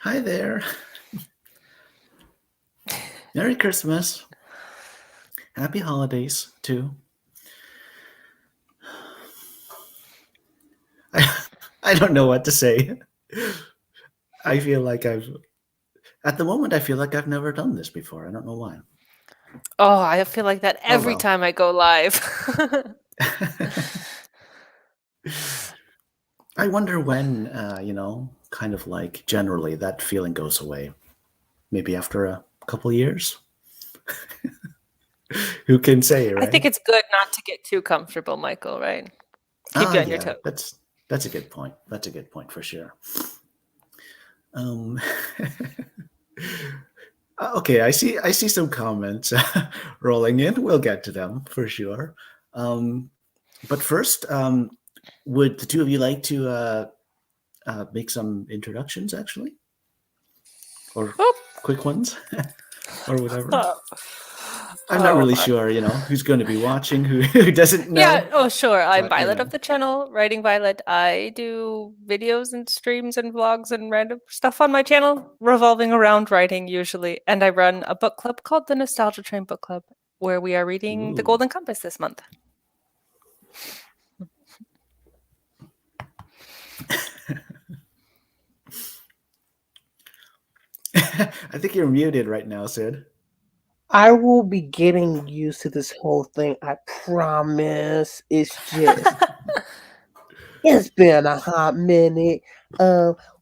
Hi there. Merry Christmas. Happy holidays, too. I don't know what to say. I feel like at the moment, I feel like I've never done this before. I don't know why. Oh, I feel like that Oh, every well. time I go live. I wonder when, kind of like generally that feeling goes away. Maybe after a couple years? Who can say, I think right? it's good not to get too comfortable, Michael, right? Keep Ah, you on your yeah, toes. that's a good point. That's a good point for sure. Um, okay, I see some comments rolling in. We'll get to them for sure. But first, would the two of you like to make some introductions, actually, or Whoop. quick ones, or whatever? Oh. I'm not Oh really my. sure, who's going to be watching, who doesn't Yeah, know, oh sure. I'm but Violet of the channel, Writing Violet. I do videos and streams and vlogs and random stuff on my channel revolving around writing usually. And I run a book club called the Nostalgia Train Book Club, where we are reading The ooh. Golden Compass this month. I think you're muted right now, Sid. I will be getting used to this whole thing. I promise. It's been a hot minute.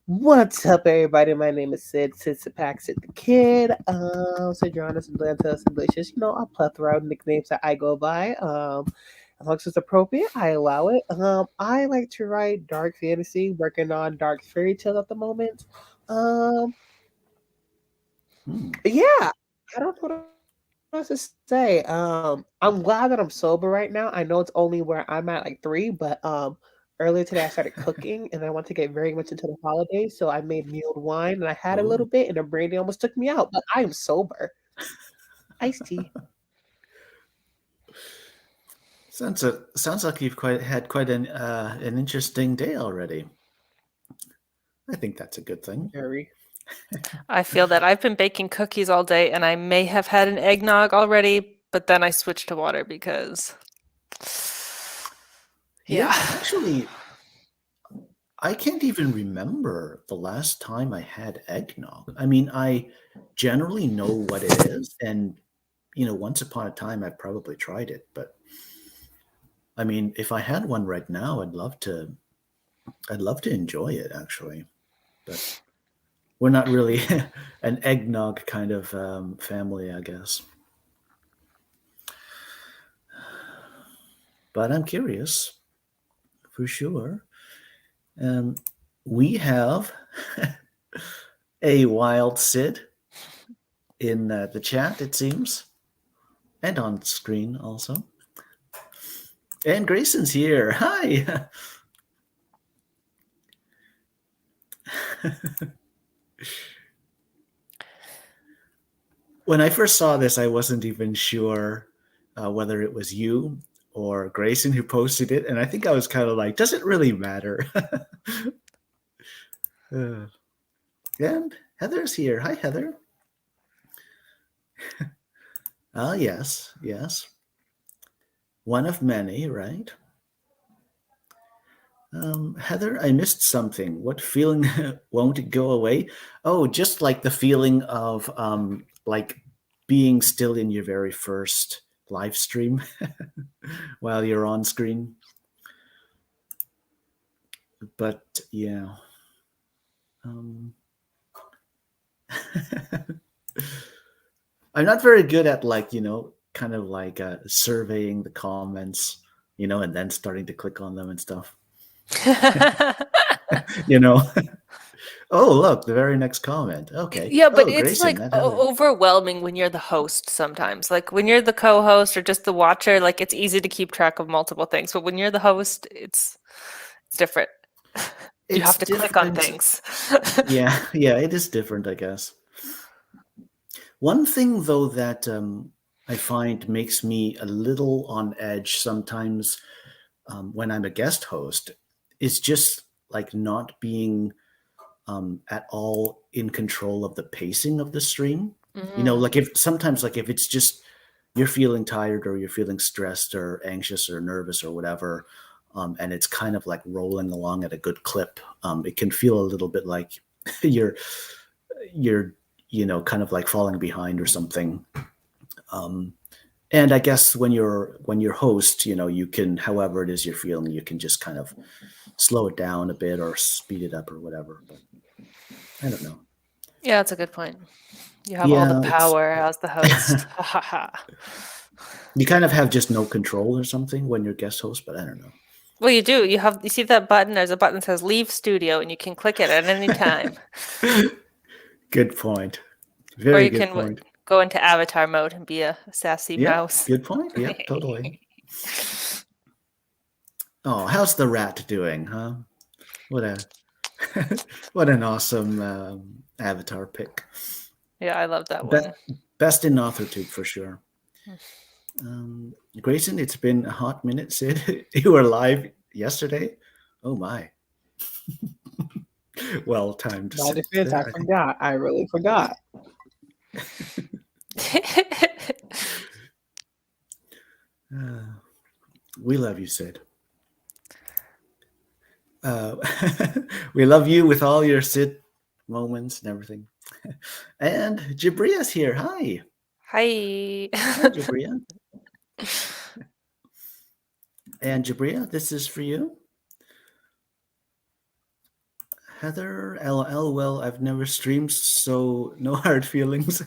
What's up, everybody? My name is Sid SAPAC, Sid the Kid. Sid Uranus, Atlantis, Delicious. A plethora of nicknames that I go by. As long as it's appropriate, I allow it. I like to write dark fantasy, working on dark fairy tales at the moment. Um, Hmm. yeah, I don't know what else to say. I'm glad that I'm sober right now. I know it's only where I'm at like 3, but earlier today I started cooking and I want to get very much into the holidays, so I made mulled wine and I had a little Oh, bit and the brandy almost took me out, but I am sober. Iced tea. sounds like you've had quite an interesting day already. I think that's a good thing. Very. I feel that I've been baking cookies all day and I may have had an eggnog already, but then I switched to water because yeah. Yeah, actually, I can't even remember the last time I had eggnog. I mean, I generally know what it is, and once upon a time I probably tried it, but I mean, if I had one right now, I'd love to enjoy it actually. But we're not really an eggnog kind of family, I guess. But I'm curious for sure. Um, we have a wild Sid in the chat, it seems, and on screen also. And Grayson's here. Hi. When I first saw this, I wasn't even sure whether it was you or Grayson who posted it, and I think I was kind of like, does it really matter? And Heather's here. Hi, Heather. Ah, yes, yes. One of many, right? Heather, I missed something. What feeling won't it go away? Oh, just like the feeling of like being still in your very first live stream while you're on screen. But yeah. Um, I'm not very good at like, kind of like surveying the comments, and then starting to click on them and stuff. you know. Oh, look, the very next comment. Okay. Yeah, but Oh, it's Grayson, like that Heather. overwhelming when you're the host sometimes. Like when you're the co-host or just the watcher, like it's easy to keep track of multiple things. But when you're the host, it's different. You It's have to click on different. things. Yeah, yeah, it is different, I guess. One thing, though, that I find makes me a little on edge sometimes when I'm a guest host is just like not being at all in control of the pacing of the stream. Like if it's just you're feeling tired or you're feeling stressed or anxious or nervous or whatever, and it's kind of like rolling along at a good clip, it can feel a little bit like you're kind of like falling behind or something. And I guess when you're host, you can, however it is you're feeling, you can just kind of slow it down a bit or speed it up or whatever. But I don't know. Yeah, that's a good point. You have all the power as the host. You kind of have just no control or something when you're guest host, but I don't know. Well, you do. You see that button? There's a button that says "Leave Studio," and you can click it at any time. Good point. Very good point. Go into avatar mode and be a sassy mouse. Good point. Yeah, totally. Oh, how's the rat doing, huh? What an awesome avatar pick. Yeah, I love that one. Best in AuthorTube for sure. Grayson, it's been a hot minute. Sid, you were live yesterday. Oh my. Well timed. My defense, I forgot. I really forgot. We love you, Sid. We love you with all your Sid moments and everything. And Jabria's here. Hi. Hi. Hi, Jabria. And Jabria, this is for you. Heather, LOL, well, I've never streamed, so no hard feelings.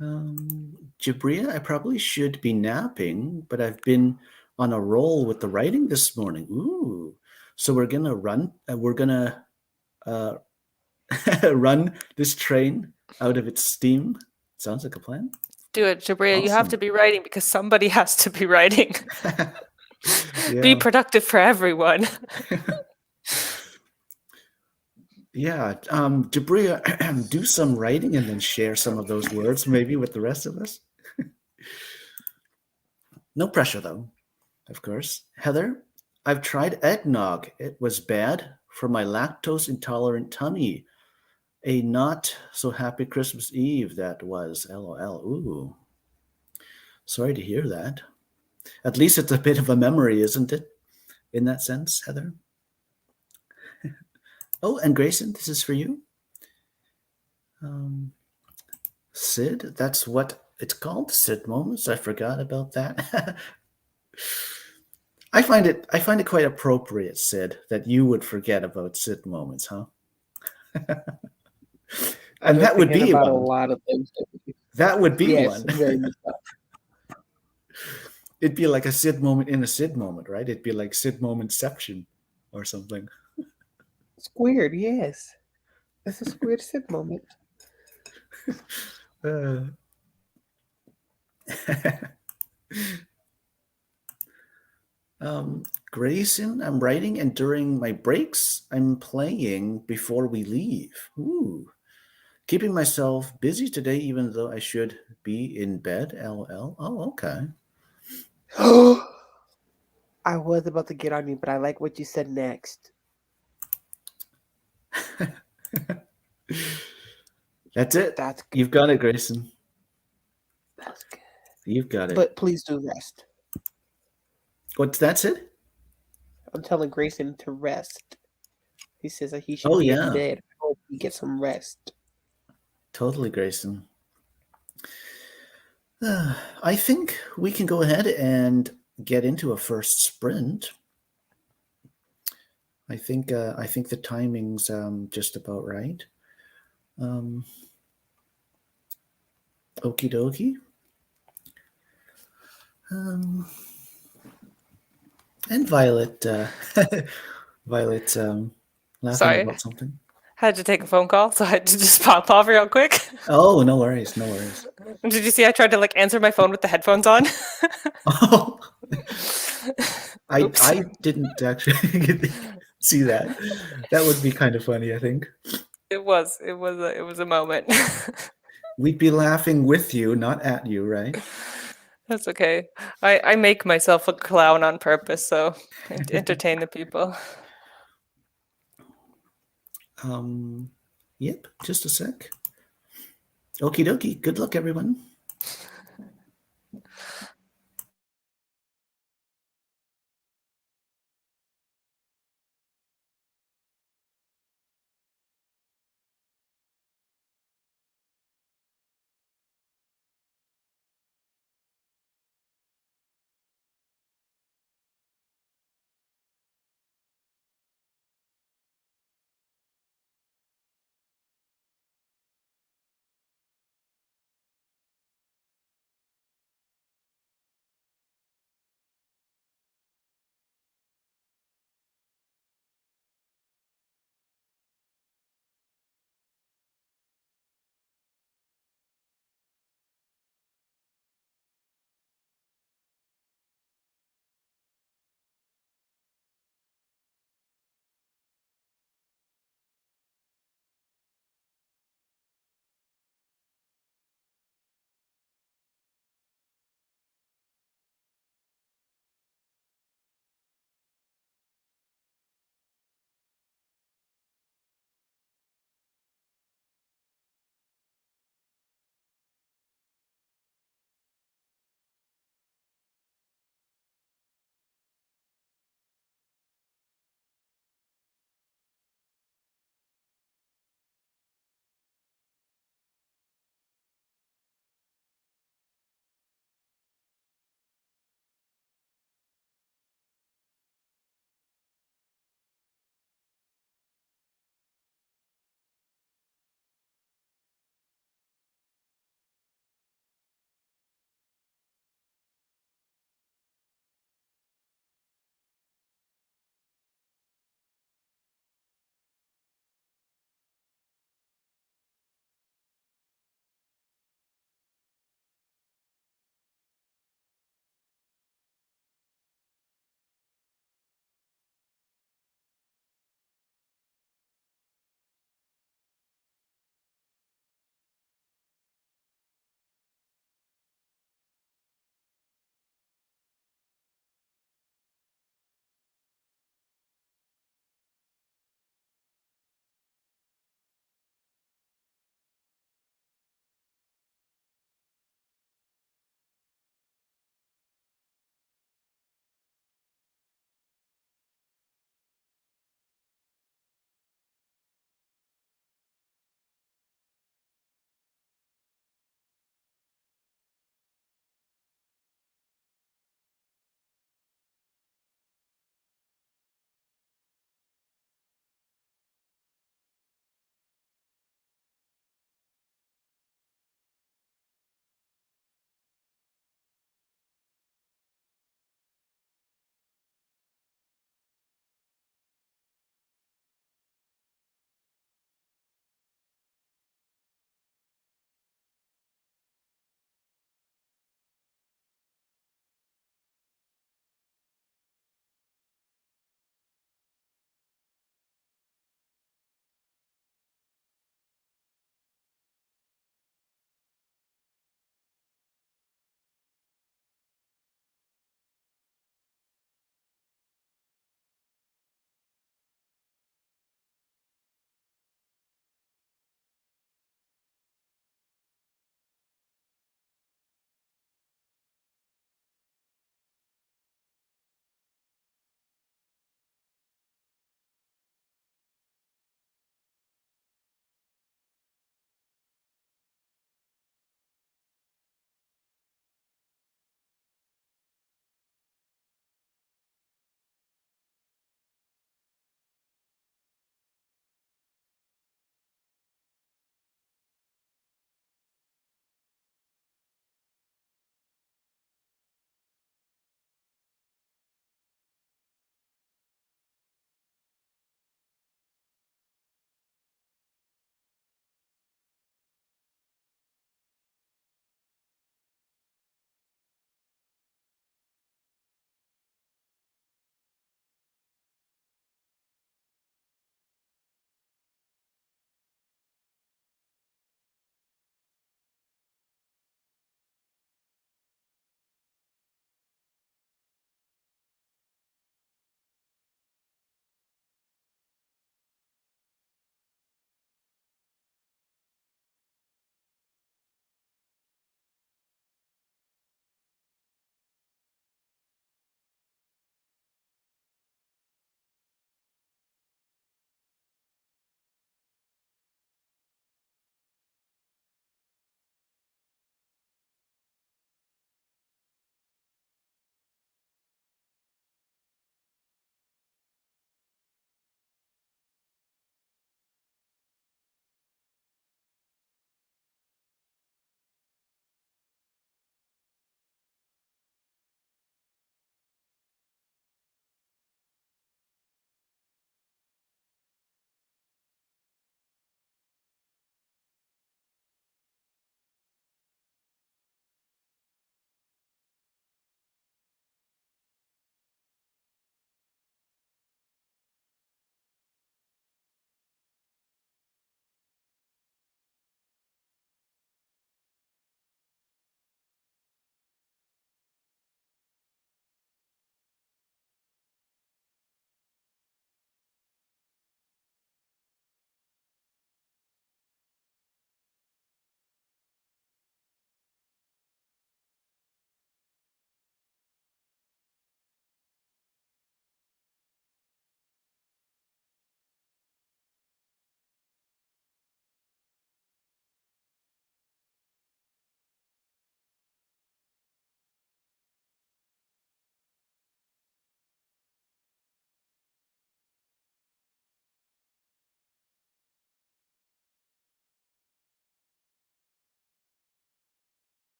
Jabria, I probably should be napping, but I've been on a roll with the writing this morning. Ooh. So we're going to run this train out of its steam. Sounds like a plan. Do it, Jabria. Awesome. You have to be writing because somebody has to be writing. Be productive for everyone. Yeah, Jabria, do some writing and then share some of those words maybe with the rest of us. No pressure though, of course. Heather, I've tried eggnog. It was bad for my lactose intolerant tummy. A not so happy Christmas Eve that was, LOL. Ooh, sorry to hear that. At least it's a bit of a memory, isn't it? In that sense, Heather. Oh, and Grayson, this is for you. Sid, that's what it's called, Sid moments. I forgot about that. I find it quite appropriate, Sid, that you would forget about Sid moments, huh? And that would be about one. A lot of things. That would be yes, one. Very much so. It'd be like a Sid moment in a Sid moment, right? It'd be like Sid momentception or something. Squared, yes. That's a squared Sid moment. Grayson, I'm writing, and during my breaks, I'm playing before we leave. Ooh. Keeping myself busy today, even though I should be in bed. LOL. Oh, okay. I was about to get on you, but I like what you said next. That's it. That's good. You've got it, Grayson. That's good. You've got it. But please do rest. What's that, Sid? I'm telling Grayson to rest. He says that he should be in bed. I hope he gets some rest. Totally, Grayson. I think we can go ahead and get into a first sprint. I think the timing's just about right. Okie dokie. And Violet, laughing about something. Had to take a phone call, so I had to just pop off real quick. Oh, no worries, no worries. Did you see I tried to answer my phone with the headphones on? Oh, I didn't actually see that. That would be kind of funny, I think. It was a moment. We'd be laughing with you, not at you, right? That's okay. I make myself a clown on purpose, so to entertain the people. Yep, just a sec. Okie dokie. Good luck, everyone.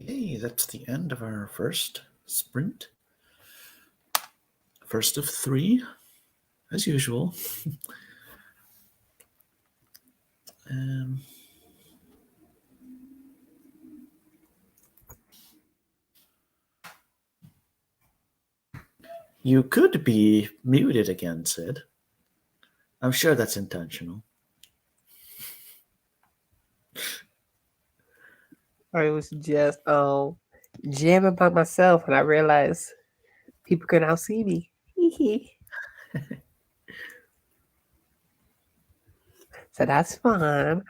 Okay, that's the end of our first sprint. First of 3, as usual. You could be muted again, Sid. I'm sure that's intentional. I was just jamming by myself, and I realized people can now see me. So that's fun.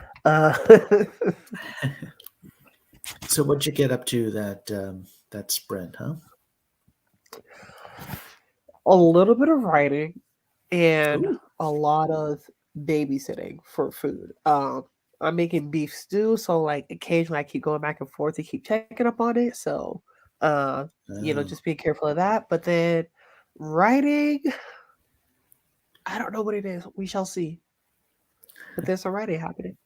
So what'd you get up to that sprint, huh? A little bit of writing and Ooh. a lot of babysitting for food. I'm making beef stew, so like occasionally I keep going back and forth to keep checking up on it. So, Oh, just being careful of that. But then writing, I don't know what it is. We shall see. But there's some writing happening.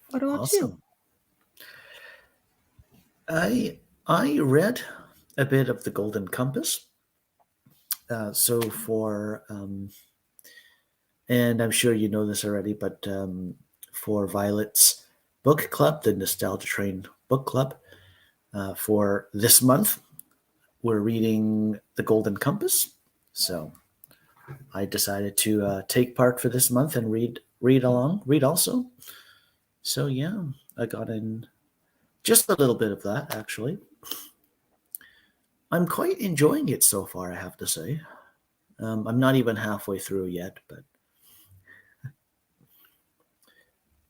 What about you? awesome. I read a bit of the Golden Compass. So for and I'm sure you know this already, but for Violet's book club, the Nostalgia Train book club, for this month, we're reading The Golden Compass. So I decided to take part for this month and read also. So yeah, I got in just a little bit of that actually. I'm quite enjoying it so far, I have to say. I'm not even halfway through yet, but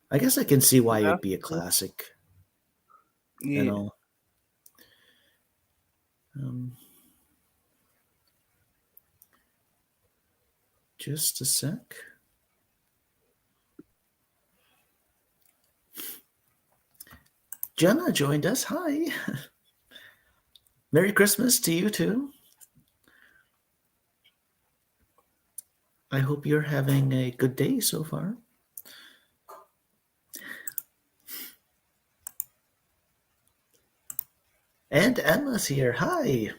I guess I can see why Yeah. it'd be a classic and Yeah. all. Um, just a sec. Jenna joined us. Hi. Merry Christmas to you too. I hope you're having a good day so far. And Emma's here. Hi.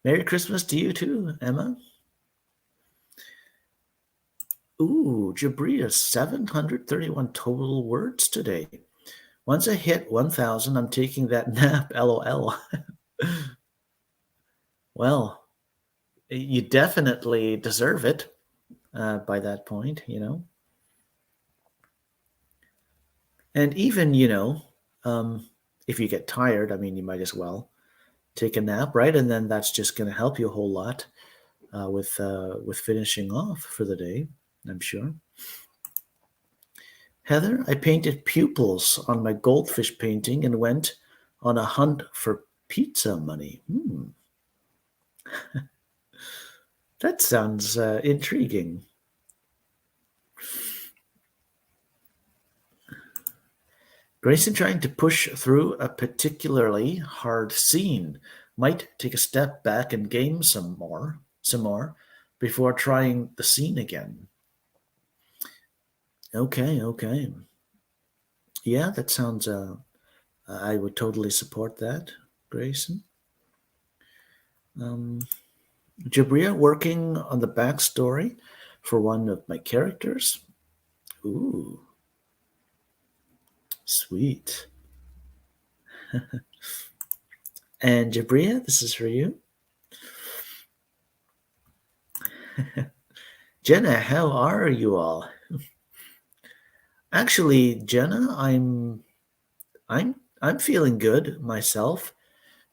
Merry Christmas to you too, Emma. Ooh, Jabria, 731 total words today. Once I hit 1,000, I'm taking that nap, lol. Well, you definitely deserve it by that point, you know. And even, if you get tired, I mean, you might as well take a nap, right? And then that's just going to help you a whole lot with finishing off for the day, I'm sure. Heather, I painted pupils on my goldfish painting and went on a hunt for pizza money. That sounds intriguing. Grayson trying to push through a particularly hard scene might take a step back and game some more before trying the scene again. Okay. Yeah, that sounds I would totally support that, Grayson. Jabria working on the backstory for one of my characters. Ooh, sweet. And Jabria, this is for you. Jenna, how are you all? Actually, Jenna, I'm feeling good myself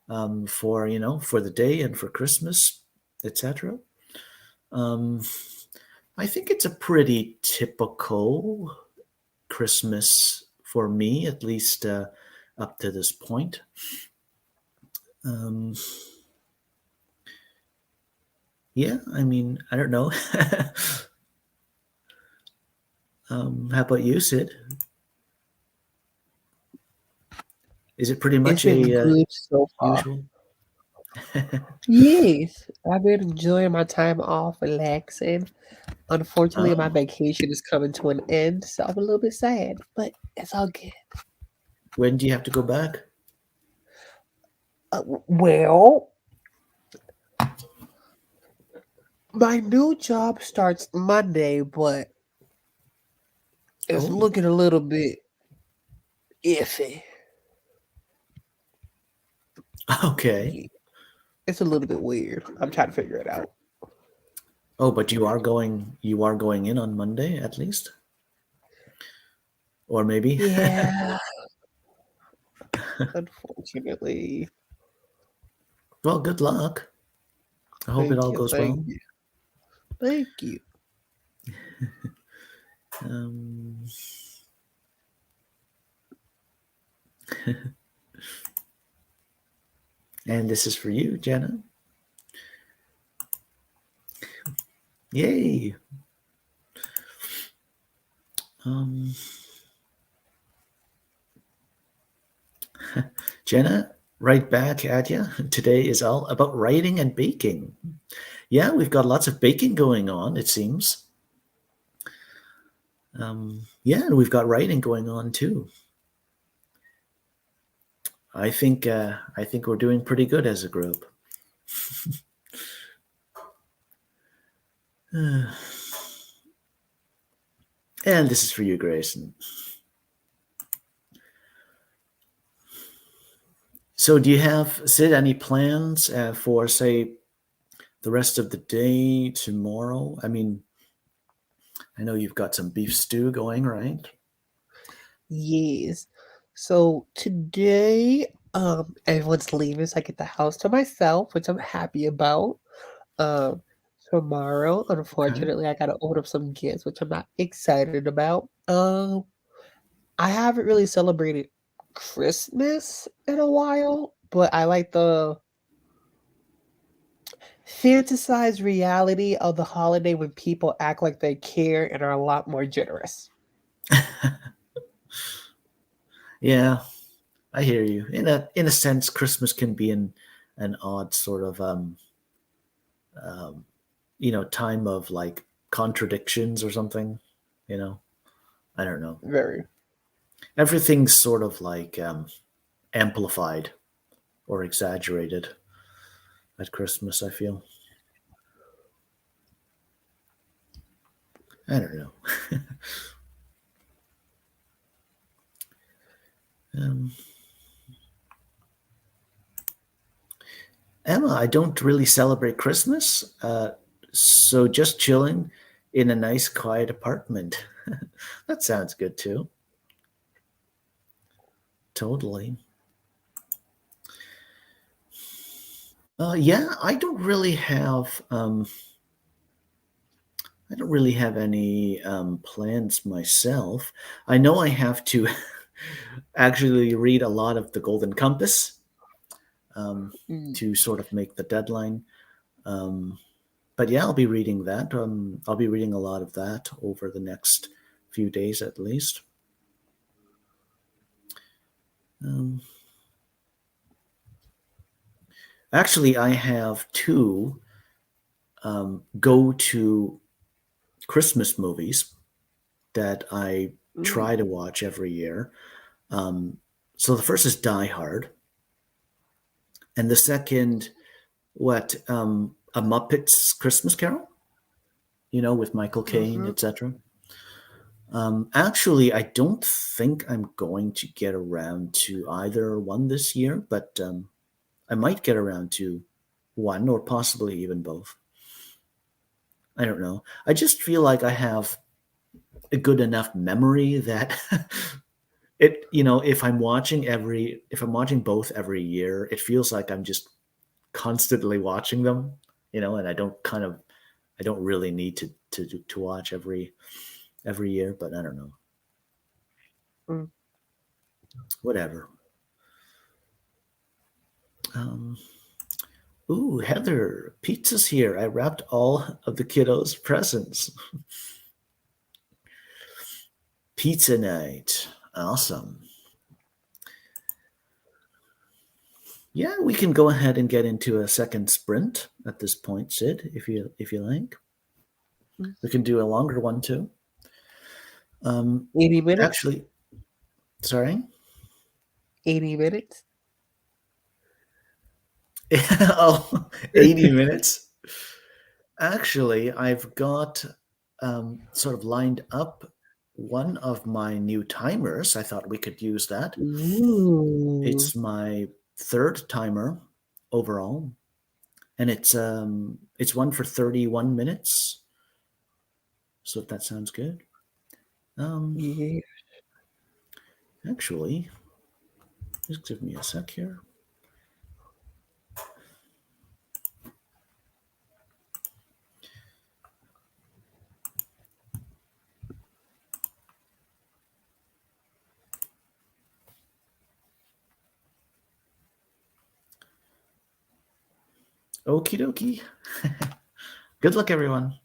for the day and for Christmas, etc. Um, I think it's a pretty typical Christmas for me, at least up to this point. Yeah, I mean, I don't know. How about you, Sid? Is it pretty It's much been a good so far. usual? Yes, I've been enjoying my time off, relaxing. Unfortunately, my Oh, vacation is coming to an end, so I'm a little bit sad, but it's all good. when do you have to go back? Well, my new job starts Monday, but it's Oh, looking a little bit iffy. okay. Yeah, it's a little bit weird. I'm trying to figure it out. Oh, but you are going in on Monday at least? Or maybe? Yeah, unfortunately. Well, good luck. I hope it Thank all you, goes thank well. you, thank you. Um, and this is for you, Jenna. Yay. Um, Jenna, right back at you. Today is all about writing and baking. Yeah, we've got lots of baking going on, it seems. Yeah, and we've got writing going on too. I think we're doing pretty good as a group. And this is for you, Grayson. So, do you have, Sid, any plans for, say, the rest of the day tomorrow? I mean, I know you've got some beef stew going, right? Yes. So today, everyone's leaving, so I get the house to myself, which I'm happy about. Um, Tomorrow, Okay. unfortunately, I gotta open up some gifts, which I'm not excited about. I haven't really celebrated Christmas in a while, but I like the fantasized reality of the holiday when people act like they care and are a lot more generous. Yeah, I hear you. In a sense, Christmas can be an odd sort of um, time of like contradictions or something. You know, I don't know. Very, Everything's sort of like amplified or exaggerated at Christmas. I feel. I don't know. um, Emma, I don't really celebrate Christmas, so just chilling in a nice, quiet apartment. That sounds good too. Totally. Yeah, I don't really have any plans myself. I know I have to actually read a lot of The Golden Compass um, mm, to sort of make the deadline. Um, but yeah, I'll be reading that. I'll be reading a lot of that over the next few days at least. Um, Actually, I have two go to Christmas movies that I mm, try to watch every year. Um, so the first is Die Hard, and the second, A Muppets Christmas Carol, with Michael Caine, mhm. etc. Actually, I don't think I'm going to get around to either one this year, but I might get around to one or possibly even both. I don't know. I just feel like I have a good enough memory that if I'm watching both every year, it feels like I'm just constantly watching them, and I don't really need to watch every year, but I don't know. Mm. Whatever. Um, Ooh, Heather, pizza's here. I wrapped all of the kiddos' presents. Pizza night. Awesome. Yeah, we can go ahead and get into a second sprint at this point, Sid, if you like. Mm. We can do a longer one too. 80 minutes? Actually, sorry. 80 minutes? Oh, 80 minutes. Actually, I've got sort of lined up one of my new timers. I thought we could use that. Ooh. It's my third timer overall, and it's one for 31 minutes. So if that sounds good. Yeah. Actually, just give me a sec here. Okie dokie. Good luck, everyone.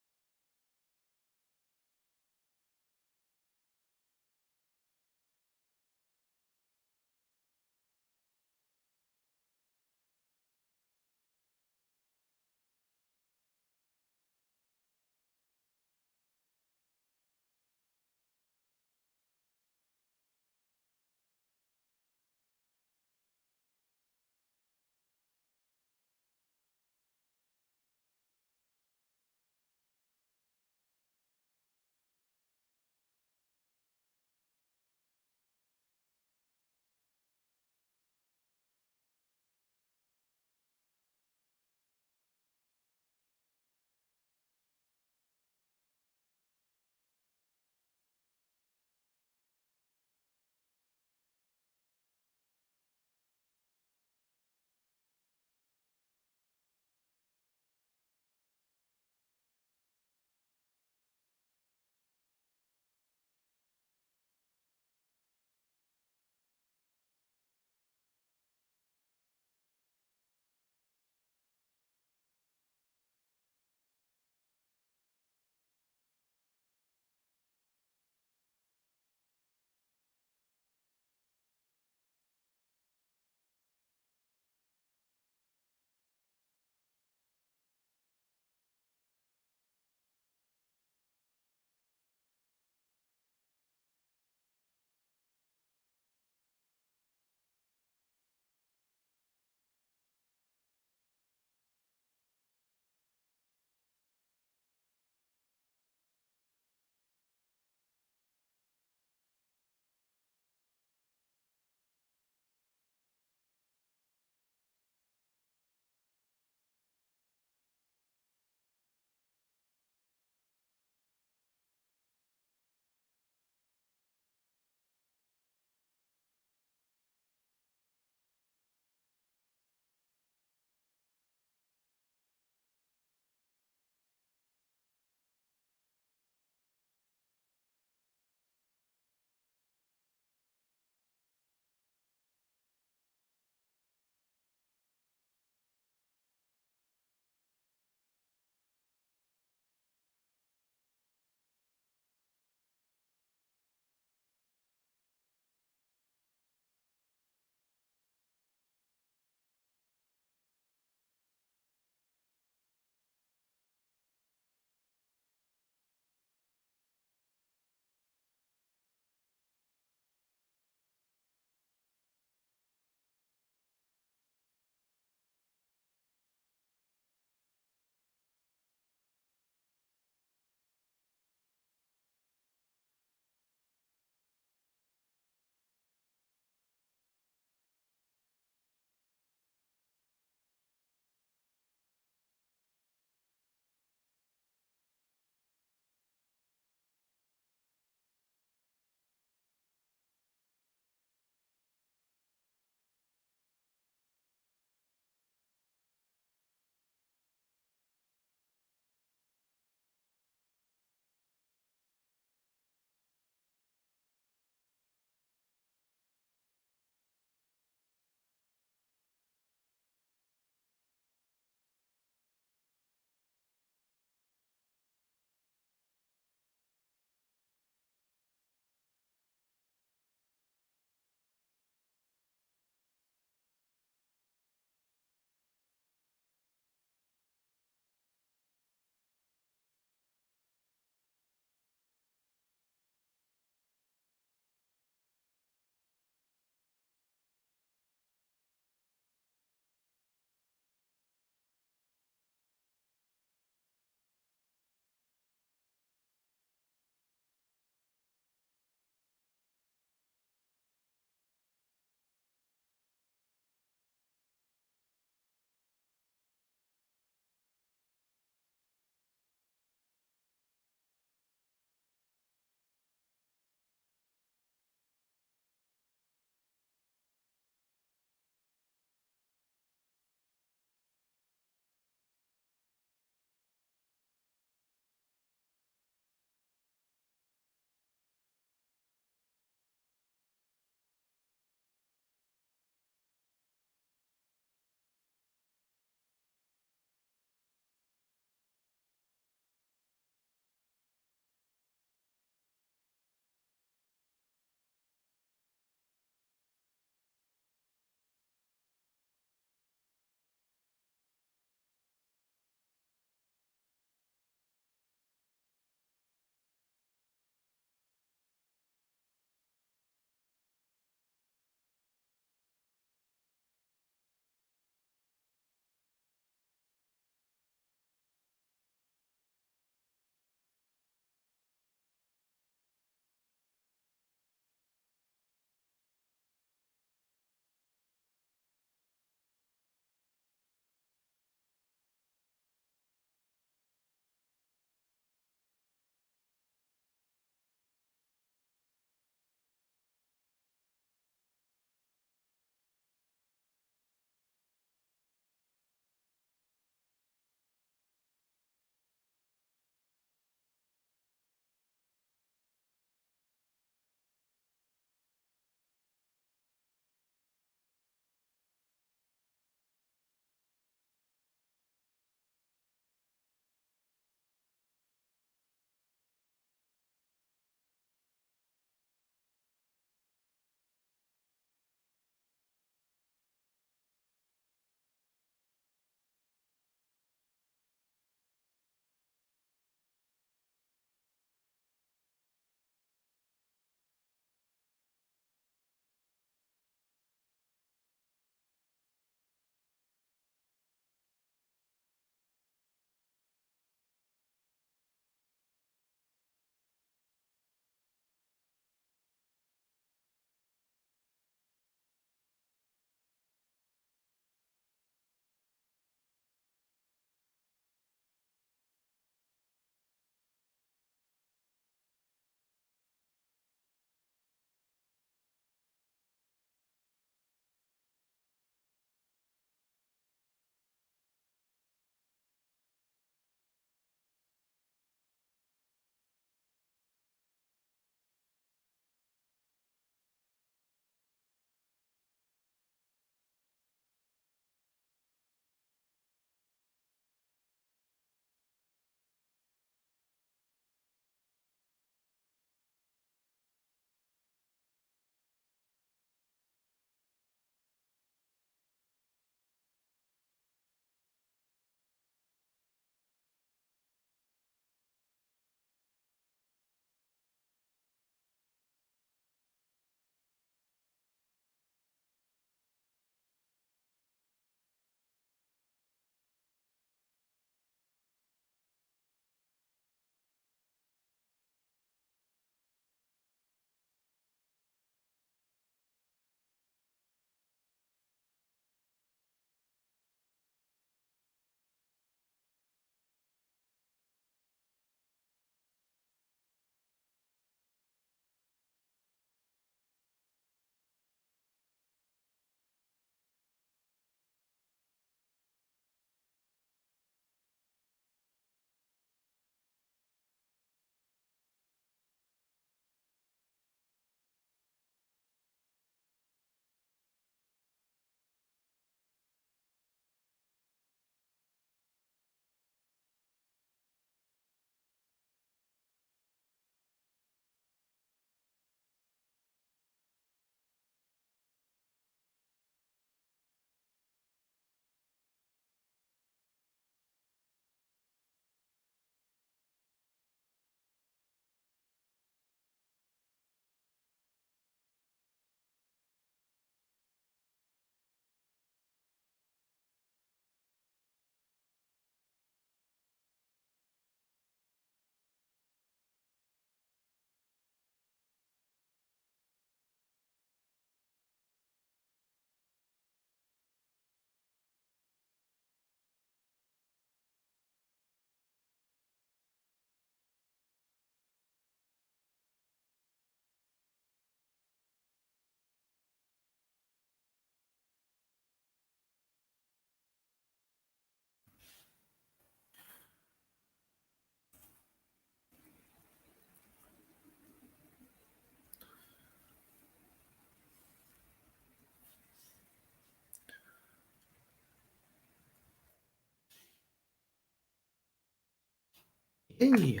Hey,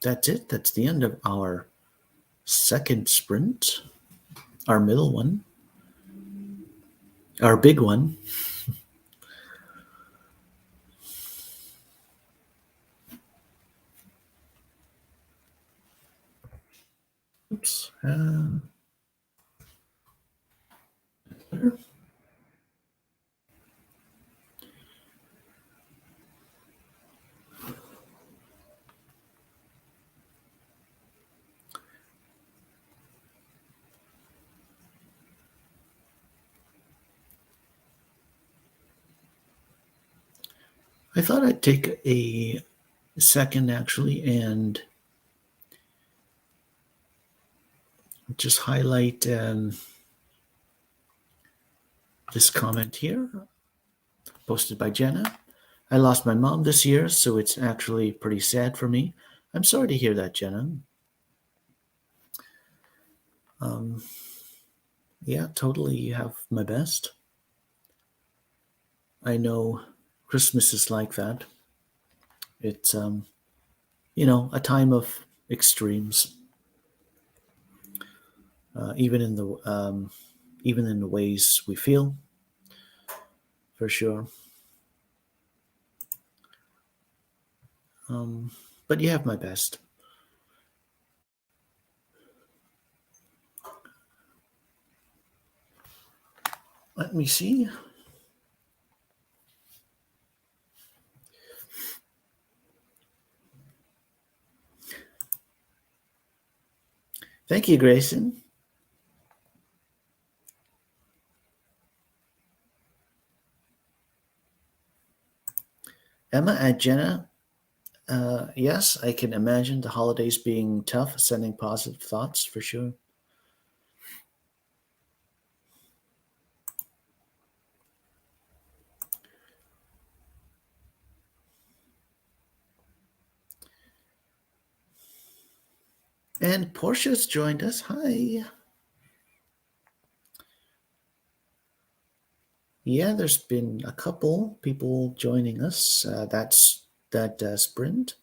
that's it. That's the end of our second sprint, our middle one, our big one. Oops. I thought I'd take a second actually and just highlight this comment here posted by Jenna. I lost my mom this year, so it's actually pretty sad for me. I'm sorry to hear that, Jenna. Yeah, totally. You have my best. I know Christmas is like that. It's a time of extremes, even in the ways we feel, for sure. But you have my best. Let me see. Thank you, Grayson. Emma and Jenna, yes, I can imagine the holidays being tough, sending positive thoughts for sure. And Portia's joined us. Hi. Yeah, there's been a couple people joining us. That's that sprint.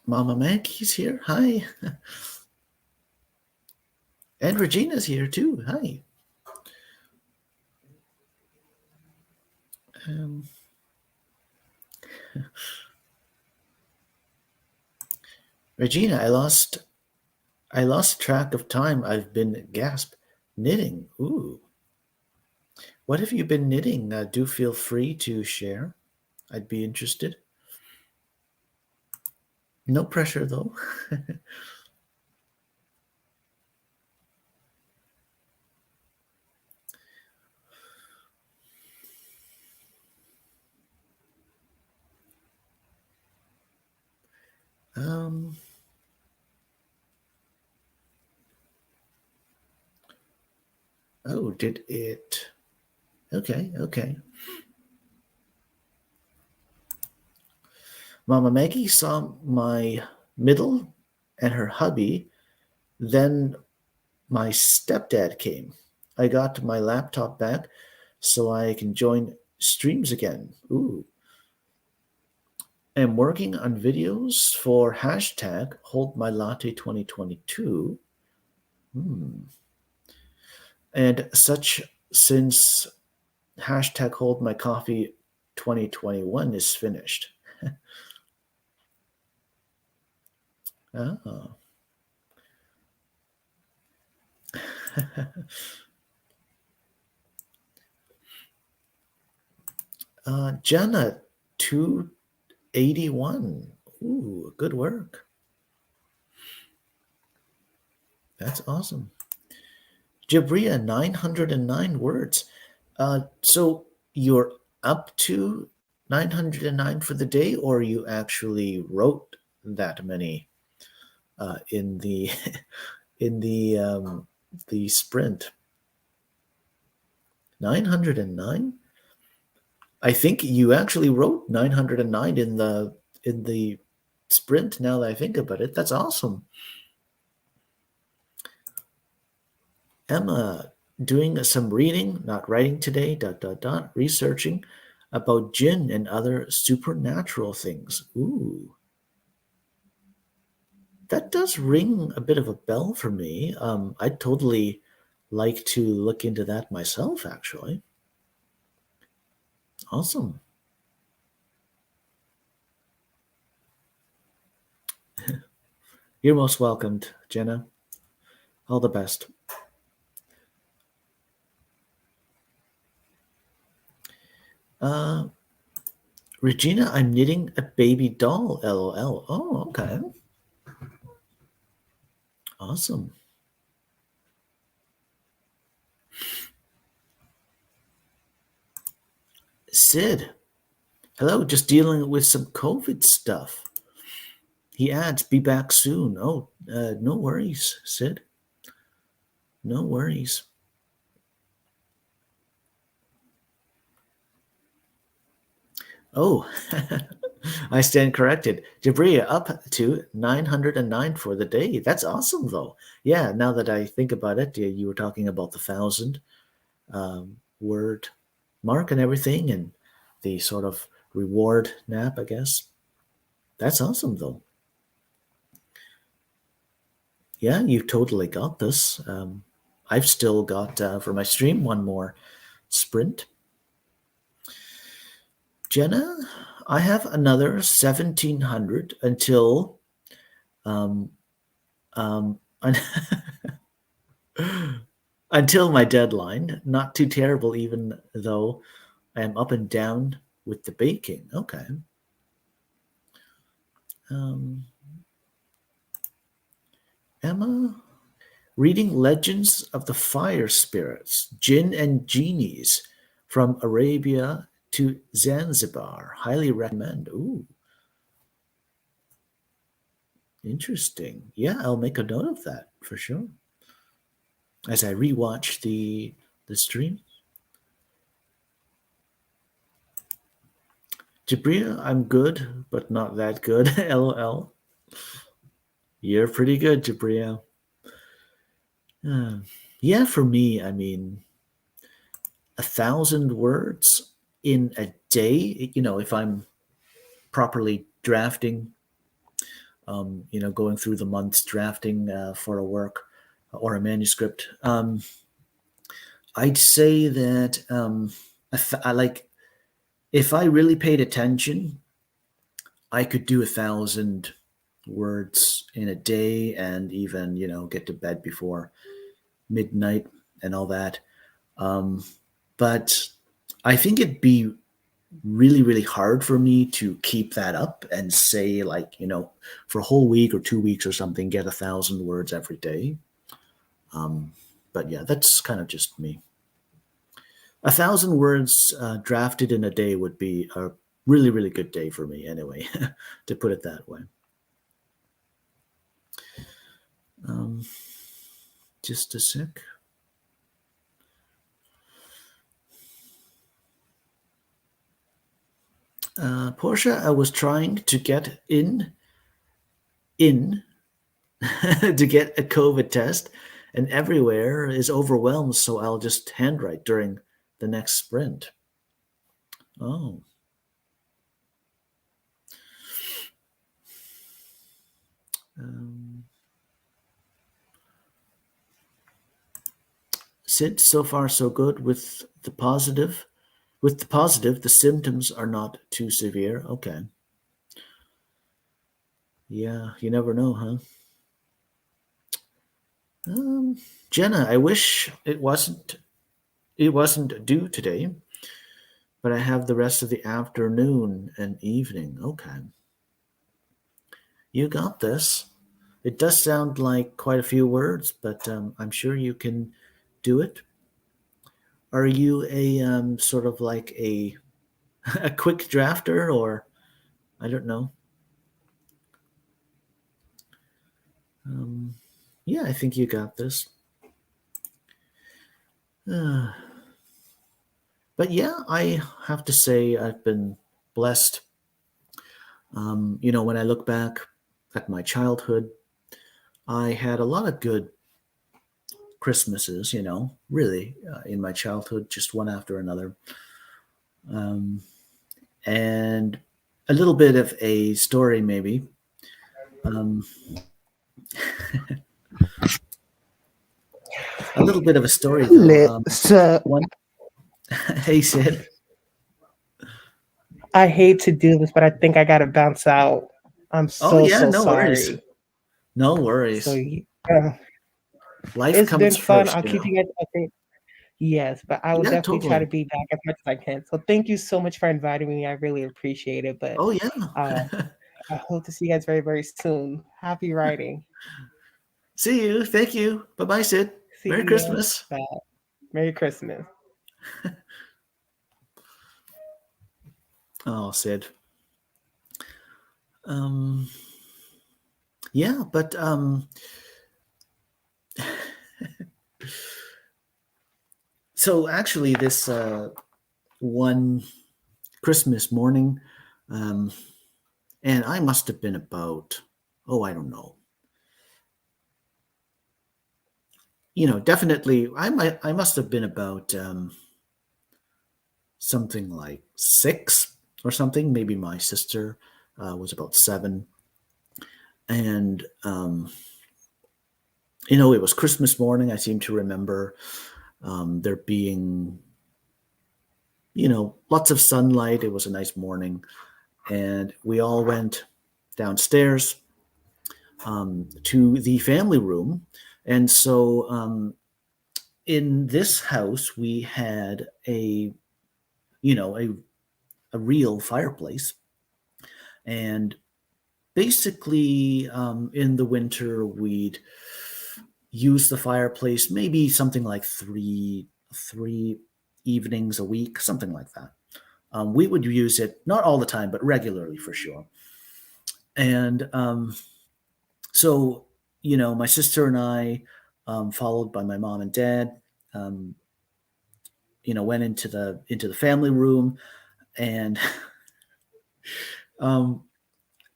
Mama Maggie's here. Hi. And Regina's here too. Hi. Regina, I lost track of time. I've been knitting. Ooh. What have you been knitting? Do feel free to share. I'd be interested. No pressure though. Oh, did it? Okay. Mama Maggie saw my middle and her hubby. Then my stepdad came. I got my laptop back so I can join streams again. Ooh. I'm working on videos for hashtag Hold My Latte 2022. And such since hashtag Hold My Coffee 2021 is finished. Oh. Jenna, 281. Ooh, good work. That's awesome. Jabria, 909 words. So you're up to 909 for the day, or you actually wrote that many in the in the sprint? 909. I think you actually wrote 909 in the sprint. Now that I think about it, that's awesome. Emma, doing some reading, not writing today, researching about jinn and other supernatural things. Ooh, that does ring a bit of a bell for me. I'd totally like to look into that myself, actually. Awesome. You're most welcomed, Jenna. All the best. Regina, I'm knitting a baby doll, LOL. Oh, okay. Awesome. Sid, hello, just dealing with some COVID stuff. He adds, be back soon. Oh, no worries, Sid. No worries. Oh, I stand corrected. Jabria up to 909 for the day. That's awesome, though. Yeah, now that I think about it, you were talking about the 1,000 word mark and everything, and the sort of reward nap, I guess. That's awesome, though. Yeah, you've totally got this. I've still got, for my stream, one more sprint. Jenna, I have another 1,700 until um, um, until my deadline. Not too terrible, even though I am up and down with the baking. Okay. Emma, reading Legends of the Fire Spirits, Jinn and Genies from Arabia to Zanzibar. Highly recommend. Ooh, interesting. Yeah, I'll make a note of that for sure. As I rewatch the stream. Jabria, I'm good, but not that good. LOL. You're pretty good, Jabria. Yeah, for me, I mean, 1,000 words in a day, if I'm properly drafting, going through the months drafting for a work or a manuscript, I'd say that if I really paid attention, I could do 1,000 words in a day and even, get to bed before midnight and all that. But I think it'd be really, really hard for me to keep that up and say, like, for a whole week or 2 weeks or something, get 1,000 words every day. But yeah, that's kind of just me. 1,000 words drafted in a day would be a really, really good day for me anyway, to put it that way. Just a sec. Portia, I was trying to get in to get a COVID test, and everywhere is overwhelmed, so I'll just handwrite during the next sprint. Oh. Sid, so far so good with the positive. With the positive, the symptoms are not too severe. Okay. Yeah, you never know, huh? Jenna, I wish it wasn't due today, but I have the rest of the afternoon and evening. Okay. You got this. It does sound like quite a few words, but I'm sure you can do it. Are you a sort of like a a quick drafter, or I don't know? Yeah, I think you got this. But yeah, I have to say I've been blessed. When I look back at my childhood, I had a lot of good Christmases, really, in my childhood, just one after another. And a little bit of a story, maybe. Um, a little bit of a story, though. So One, hey, Sid. I hate to do this, but I think I gotta bounce out. I'm Oh, so yeah, so no worries. sorry. No So worries. uh, Life it's been comes fun. first, I'll keep you guys updated. Yes, but I will Yeah, definitely try to totally. be back as much as I can. So thank you so much for inviting me. I really appreciate it. But Oh, uh, yeah. I hope to see you guys very, very soon. Happy writing. See you. Thank you. Bye-bye, Sid. See Merry you. Christmas. Bye. Merry Christmas. Oh, Sid. Um, yeah, but so actually, this one Christmas morning, um, and I must have been about, I don't know, definitely, I must have been about something like 6 or something. Maybe my sister was about 7, and it was Christmas morning. I seem to remember there being, lots of sunlight. It was a nice morning, and we all went downstairs to the family room. And so in this house, we had a real fireplace. And basically, in the winter, we'd use the fireplace maybe something like three evenings a week, something like that. We would use it not all the time, but regularly for sure. And so, my sister and I, followed by my mom and dad, um, went into the family room, and um,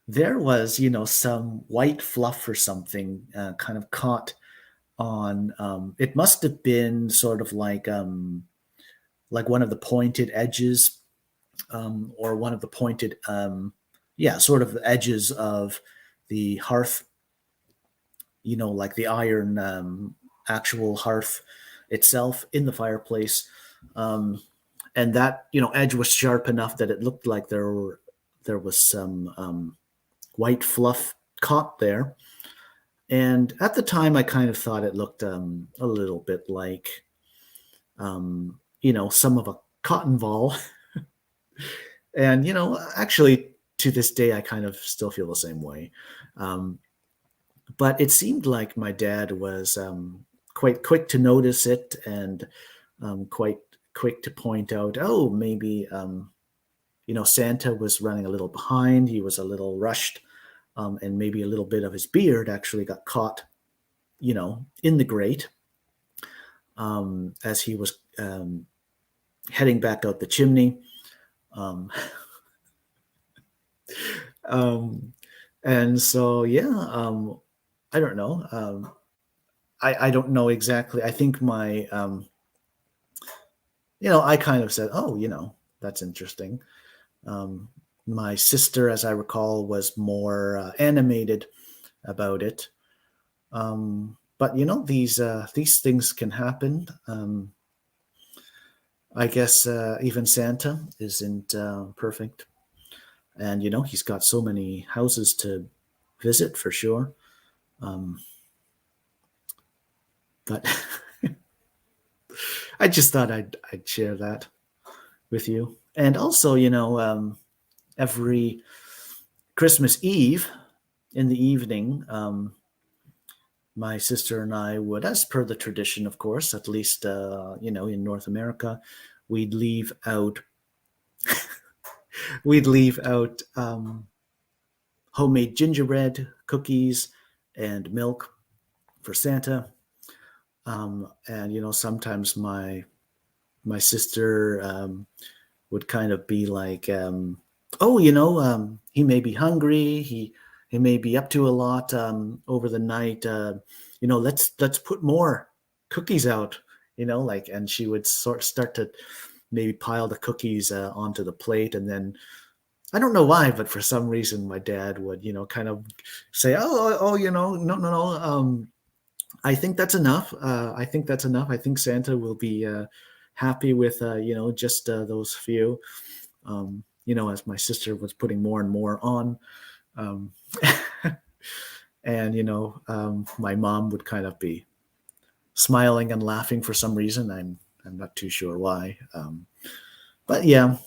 there was, some white fluff or something kind of caught on. It must have been sort of like one of the pointed edges, or one of the pointed, yeah, sort of edges of the hearth, like the iron actual hearth itself in the fireplace. And that, edge was sharp enough that it looked like there was some white fluff caught there. And at the time, I kind of thought it looked a little bit like, some of a cotton ball. And, actually, to this day, I kind of still feel the same way. Um, but it seemed like my dad was quite quick to notice it, and quite quick to point out, oh, maybe, Santa was running a little behind. He was a little rushed, and maybe a little bit of his beard actually got caught, in the grate, as he was heading back out the chimney. Um, and so, yeah, I don't know. I don't know exactly. I think I kind of said, oh, that's interesting. Um, my sister, as I recall, was more animated about it. But these things can happen. I guess even Santa isn't perfect, and he's got so many houses to visit for sure. But I just thought I'd share that with you, and also every Christmas Eve in the evening. My sister and I would, as per the tradition, of course, at least in North America, we'd leave out homemade gingerbread cookies and milk for Santa. And sometimes my sister would kind of be like, oh, he may be hungry. He may be up to a lot over the night. Let's put more cookies out, like, and she would start to maybe pile the cookies onto the plate, and then I don't know why, but for some reason my dad would, kind of say, oh, no, no, no. I think that's enough. I think that's enough. I think Santa will be happy with, just those few. As my sister was putting more and more on. Um, and, my mom would kind of be smiling and laughing for some reason. I'm not too sure why. But yeah,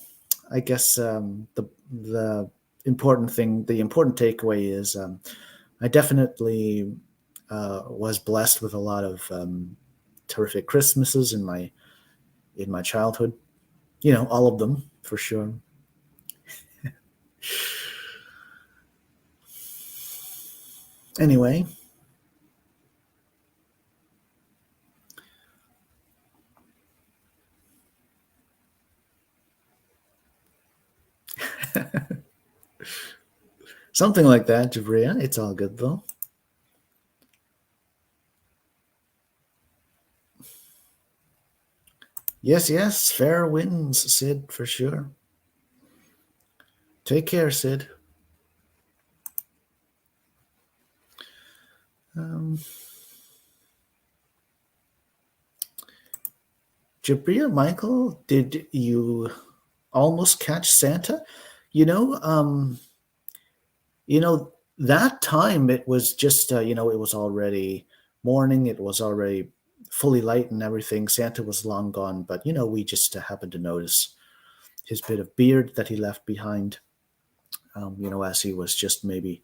I guess the important takeaway is I definitely was blessed with a lot of terrific Christmases in my childhood. All of them for sure. Anyway, something like that, Jabria. It's all good though. Yes, fair winds, Sid, for sure. Take care, Sid. Jabria, Michael, did you almost catch Santa? You know, um, that time it was just, it was already morning. It was already fully light and everything. Santa was long gone, but, we just happened to notice his bit of beard that he left behind, as he was just maybe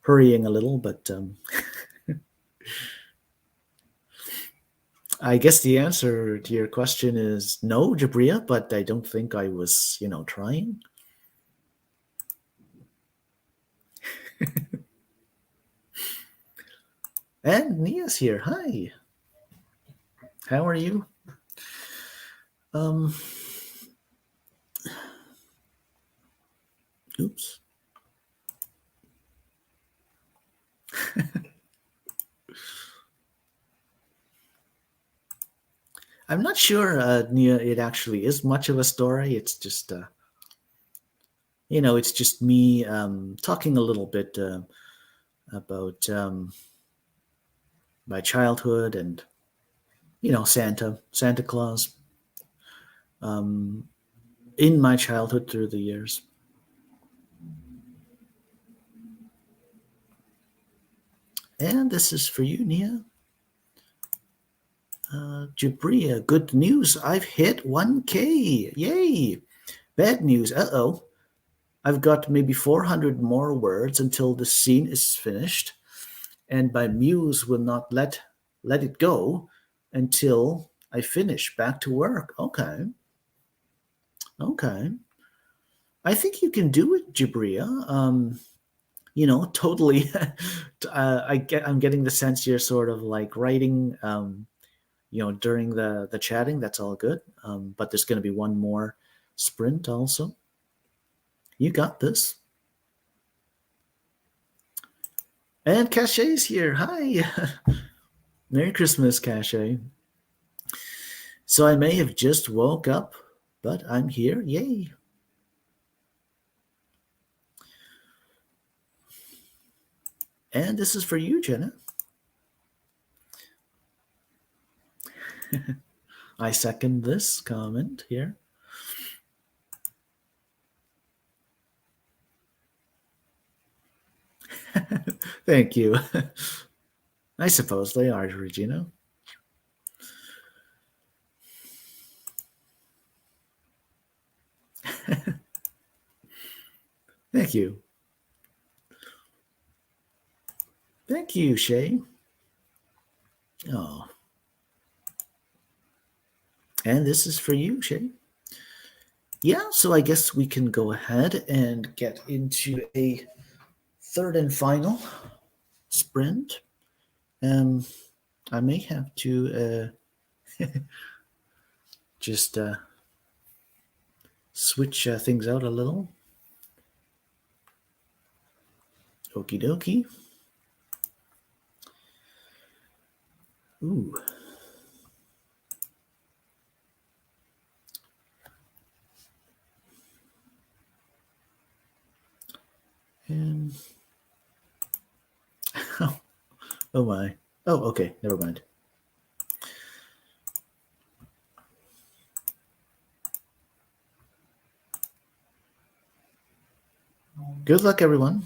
hurrying a little. But I guess the answer to your question is no, Jabria, but I don't think I was, trying. And Nia's here. Hi. How are you? Oops. I'm not sure, Nia, it actually is much of a story. It's just, it's just me talking a little bit about my childhood and, Santa Claus in my childhood through the years. And this is for you, Nia. Jabria, good news. I've hit 1K. Yay. Bad news. Uh-oh. I've got maybe 400 more words until the scene is finished, and my muse will not let it go until I finish. Back to work. Okay. I think you can do it, Jabria. Totally. I'm getting the sense you're sort of like writing, during the chatting. That's all good. But there's going to be one more sprint also. You got this. And Cachet's here. Hi. Merry Christmas, Cachet. So I may have just woke up, but I'm here. Yay. And this is for you, Jenna. I second this comment here. Thank you. I suppose they are, Regina. Thank you. Thank you, Shay. Oh. And this is for you, Shay. Yeah, so I guess we can go ahead and get into a third and final sprint. I may have to just switch things out a little. Okie dokie. Ooh. And oh my. Oh, okay. Never mind. Good luck, everyone.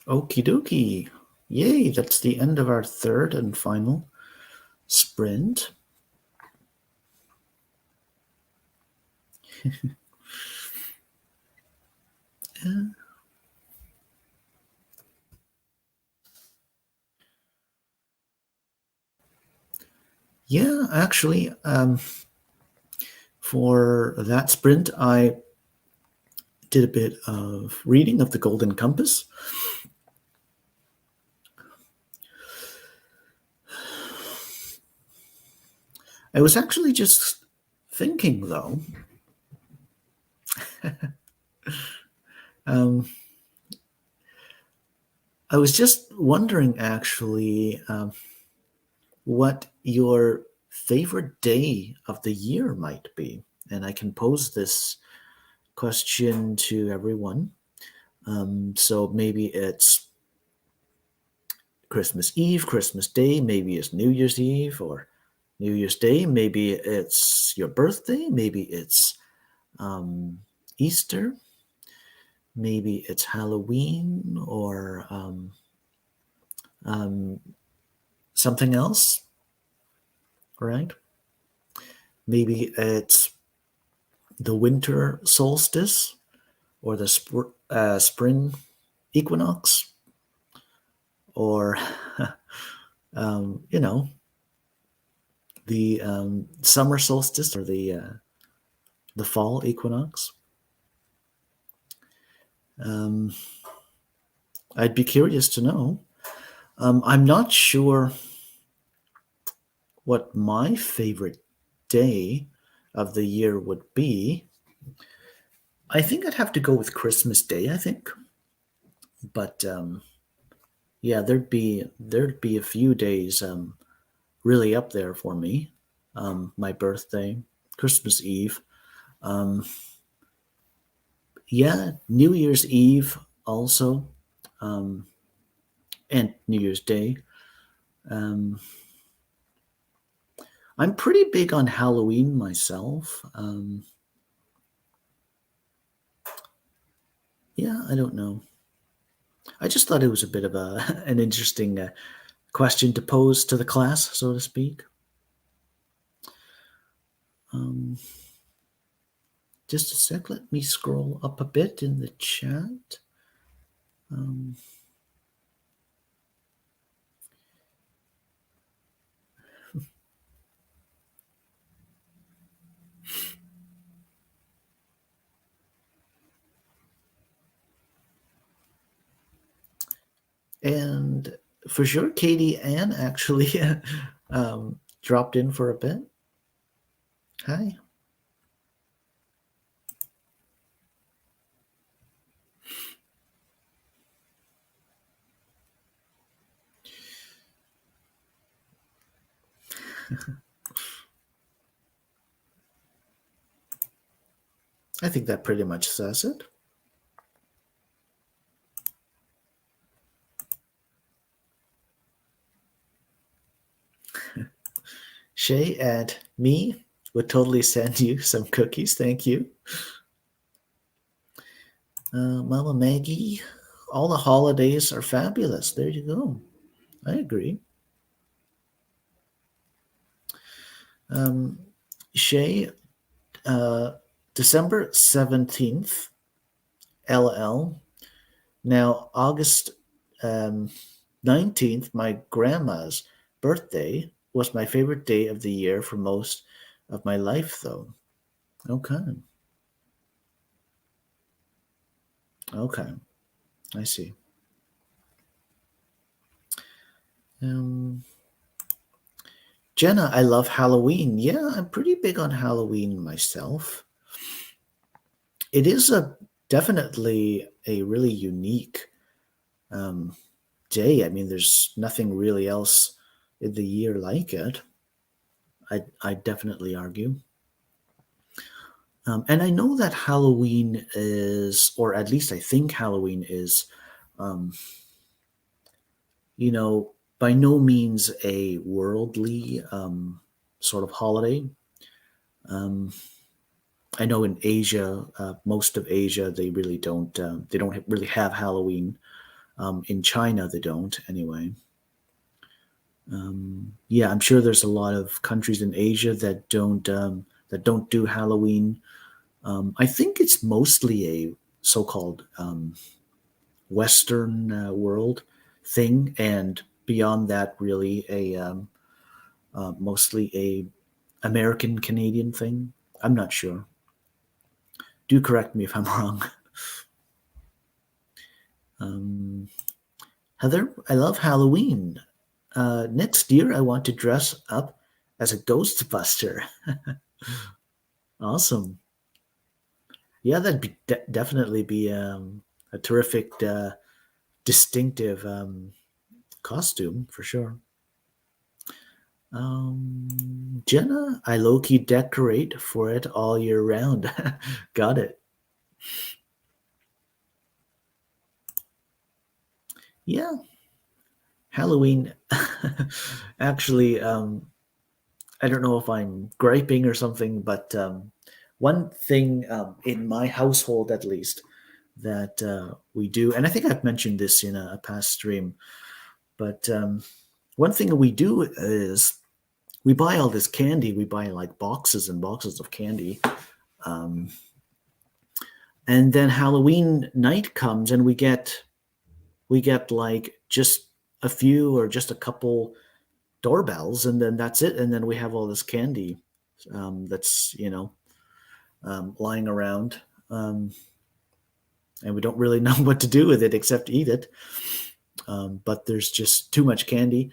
Okie dokie. Yay, that's the end of our third and final sprint. Yeah, actually, for that sprint, I did a bit of reading of the Golden Compass. I was actually just thinking, though, I was just wondering, actually, what your favorite day of the year might be. And I can pose this question to everyone. So maybe it's Christmas Eve, Christmas Day, maybe it's New Year's Eve or New Year's Day, maybe it's your birthday, maybe it's Easter, maybe it's Halloween or something else, right? Maybe it's the winter solstice or the spring equinox or, you know, the summer solstice or the fall equinox. I'd be curious to know. I'm not sure what my favorite day of the year would be. I think I'd have to go with Christmas Day, I think. But yeah, there'd be a few days really up there for me. My birthday, Christmas Eve. Um, yeah, New Year's Eve also, um, and New Year's Day. Um, I'm pretty big on Halloween myself. Yeah, I don't know. I just thought it was a bit of an interesting question to pose to the class, so to speak. Um, just a sec. Let me scroll up a bit in the chat. Um, and for sure, Katie Ann actually dropped in for a bit. Hi. I think that pretty much says it. Shay and me would totally send you some cookies. Thank you. Mama Maggie, all the holidays are fabulous. There you go. I agree. Shay, December 17th, LL. Now, August 19th, my grandma's birthday, was my favorite day of the year for most of my life, though. Okay. Okay. I see. Jenna, I love Halloween. Yeah, I'm pretty big on Halloween myself. It is definitely a really unique day. I mean, there's nothing really else in the year like it. I definitely argue. And I know that Halloween is, or at least I think Halloween is, um, by no means a worldly sort of holiday. I know in Asia, most of Asia, they don't really have Halloween. In China, they don't anyway. Yeah, I'm sure there's a lot of countries in Asia that don't do Halloween. I think it's mostly a so-called Western world thing, and beyond that, really mostly a American Canadian thing. I'm not sure. Do correct me if I'm wrong. Heather, I love Halloween. Next year, I want to dress up as a Ghostbuster. Awesome. Yeah, that'd be definitely be a terrific, distinctive costume for sure. Jenna, I low-key decorate for it all year round. Got it. Yeah. Halloween. Actually, I don't know if I'm griping or something, but one thing in my household, at least, that we do, and I think I've mentioned this in a past stream, but one thing we do is we buy all this candy. We buy like boxes and boxes of candy. And then Halloween night comes and we get like just a few or just a couple doorbells, and then that's it. And then we have all this candy that's lying around, and we don't really know what to do with it except eat it. But there's just too much candy.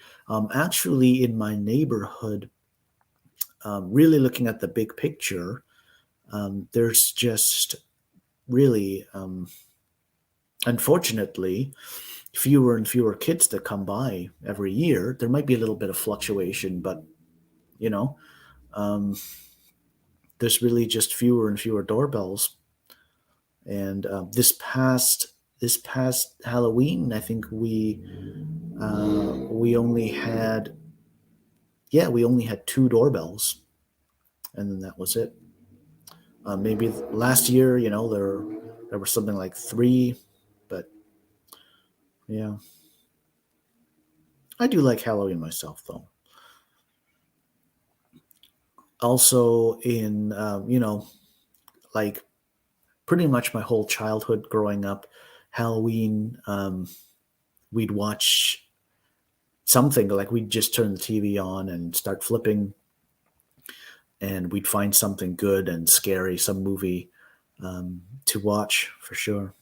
Actually, in my neighborhood, really looking at the big picture, there's just really, unfortunately, fewer and fewer kids that come by every year. There might be a little bit of fluctuation, but you know, there's really just fewer and fewer doorbells. And this past Halloween, I think we only had two doorbells, and then that was it. Maybe last year, there were something like three, but yeah, I do like Halloween myself, though. Also, in like pretty much my whole childhood growing up, Halloween, we'd watch something like we'd just turn the TV on and start flipping, and we'd find something good and scary, some movie to watch for sure.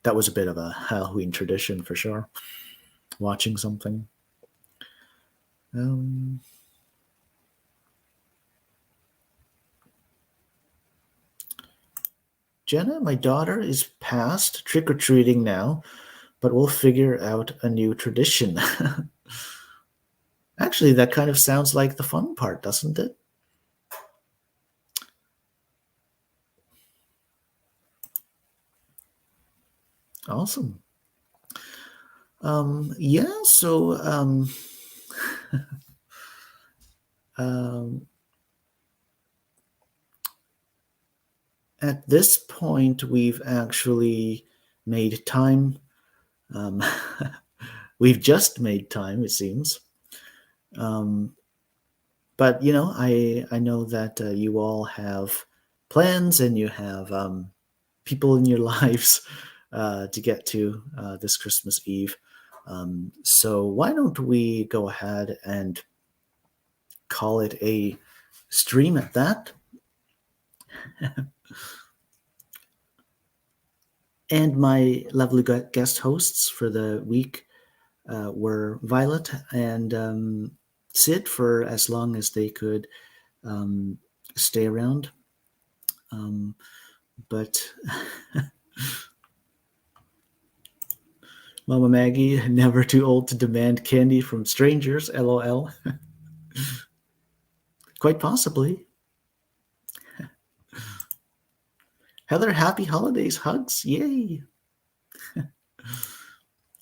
That was a bit of a Halloween tradition for sure, watching something. Jenna, my daughter, is past trick-or-treating now, but we'll figure out a new tradition. Actually, that kind of sounds like the fun part, doesn't it? Awesome. Yeah, so at this point, we've actually made time. We've just made time, it seems. But I know that you all have plans and you have people in your lives to get to this Christmas Eve. So why don't we go ahead and call it a stream at that? And my lovely guest hosts for the week were Violet and Sid, for as long as they could stay around. But Mama Maggie, never too old to demand candy from strangers, LOL. Quite possibly. Heather, happy holidays, hugs, yay.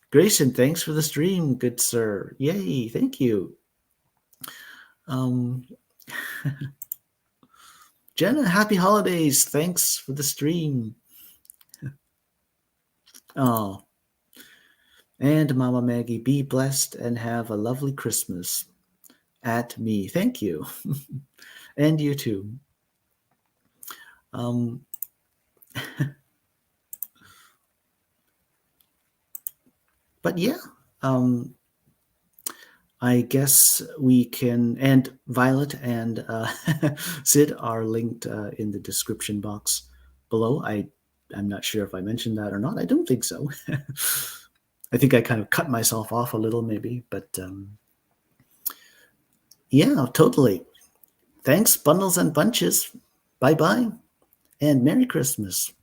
Grayson, thanks for the stream, good sir. Yay, thank you. Jenna, happy holidays. Thanks for the stream. Oh, And Mama Maggie, be blessed and have a lovely Christmas. At me. Thank you. And you too. But yeah, I guess we can, and Violet and Sid are linked in the description box below. I'm not sure if I mentioned that or not. I don't think so. I think I kind of cut myself off a little maybe, but yeah, totally. Thanks, bundles and bunches. Bye-bye, and Merry Christmas.